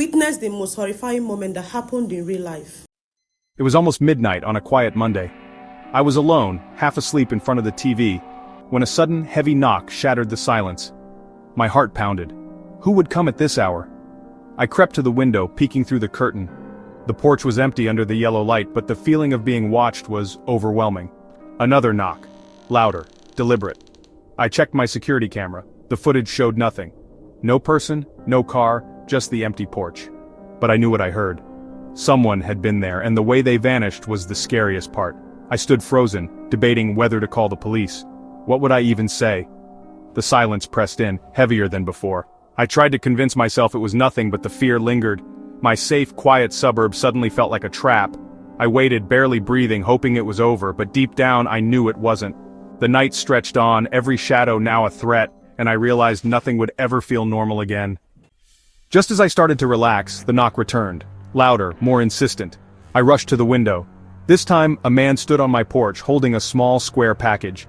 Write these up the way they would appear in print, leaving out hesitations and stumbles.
Witness the most horrifying moment that happened in real life. It was almost midnight on a quiet Monday. I was alone, half asleep in front of the TV, when a sudden, heavy knock shattered the silence. My heart pounded. Who would come at this hour? I crept to the window, peeking through the curtain. The porch was empty under the yellow light, but the feeling of being watched was overwhelming. Another knock. Louder, deliberate. I checked my security camera. The footage showed nothing. No person, no car, just the empty porch. But I knew what I heard. Someone had been there, and the way they vanished was the scariest part. I stood frozen, debating whether to call the police. What would I even say? The silence pressed in, heavier than before. I tried to convince myself it was nothing, but the fear lingered. My safe, quiet suburb suddenly felt like a trap. I waited, barely breathing, hoping it was over, but deep down I knew it wasn't. The night stretched on, every shadow now a threat, and I realized nothing would ever feel normal again. Just as I started to relax, the knock returned. Louder, more insistent. I rushed to the window. This time, a man stood on my porch holding a small square package.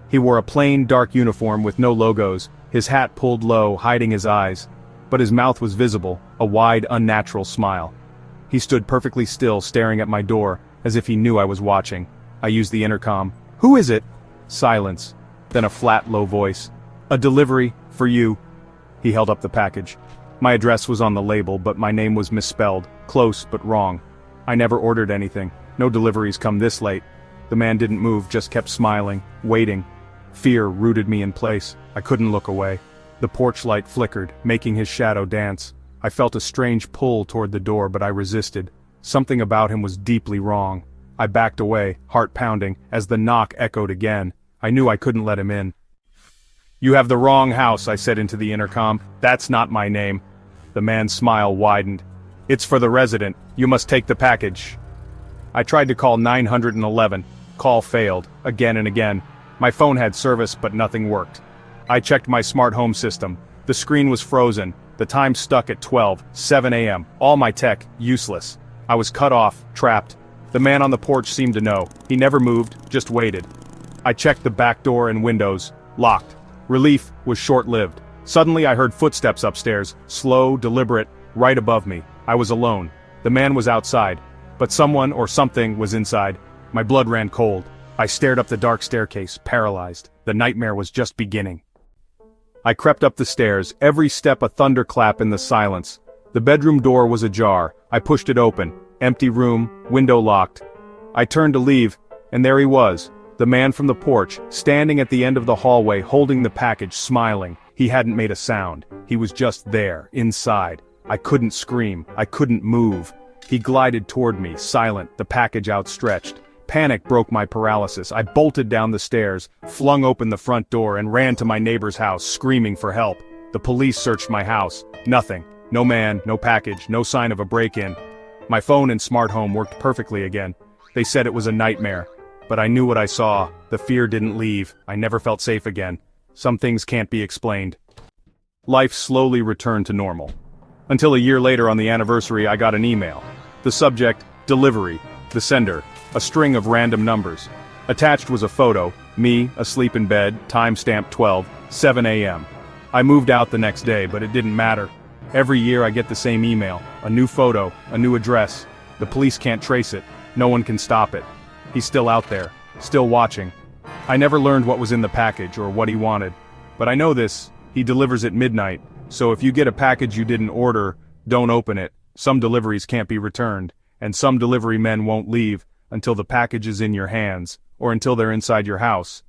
He wore a plain, dark uniform with no logos, his hat pulled low, hiding his eyes. But his mouth was visible, a wide, unnatural smile. He stood perfectly still, staring at my door, as if he knew I was watching. I used the intercom. "Who is it?" Silence. Then a flat, low voice. "A delivery, for you." He held up the package. My address was on the label, but my name was misspelled, close but wrong. I never ordered anything. No deliveries come this late. The man didn't move, just kept smiling, waiting. Fear rooted me in place. I couldn't look away. The porch light flickered, making his shadow dance. I felt a strange pull toward the door, but I resisted. Something about him was deeply wrong. I backed away, heart pounding, as the knock echoed again. I knew I couldn't let him in. "You have the wrong house," I said into the intercom. "That's not my name." The man's smile widened. "It's for the resident. You must take the package." I tried to call 911. Call failed, again and again. My phone had service, but nothing worked. I checked my smart home system. The screen was frozen. The time stuck at 7 a.m. All my tech, useless. I was cut off, trapped. The man on the porch seemed to know. He never moved, just waited. I checked the back door and windows. Locked. Relief was short-lived. Suddenly I heard footsteps upstairs, slow, deliberate, right above me. I was alone. The man was outside. But someone or something was inside. My blood ran cold. I stared up the dark staircase, paralyzed. The nightmare was just beginning. I crept up the stairs, every step a thunderclap in the silence. The bedroom door was ajar. I pushed it open. Empty room, window locked. I turned to leave, and there he was, the man from the porch, standing at the end of the hallway, holding the package, smiling. He hadn't made a sound. He was just there, inside. I couldn't scream. I couldn't move. He glided toward me, silent, the package outstretched. Panic broke my paralysis. I bolted down the stairs, flung open the front door, and ran to my neighbor's house, screaming for help. The police searched my house. Nothing. No man, no package, no sign of a break-in. My phone and smart home worked perfectly again. They said it was a nightmare. But I knew what I saw. The fear didn't leave. I never felt safe again. Some things can't be explained. Life slowly returned to normal. Until a year later on the anniversary I got an email. The subject, delivery. The sender, a string of random numbers. Attached was a photo, me, asleep in bed, timestamp 7 a.m. I moved out the next day, but it didn't matter. Every year I get the same email, a new photo, a new address. The police can't trace it. No one can stop it. He's still out there, still watching. I never learned what was in the package or what he wanted. But I know this, he delivers at midnight, so if you get a package you didn't order, don't open it. Some deliveries can't be returned, and some delivery men won't leave until the package is in your hands, or until they're inside your house.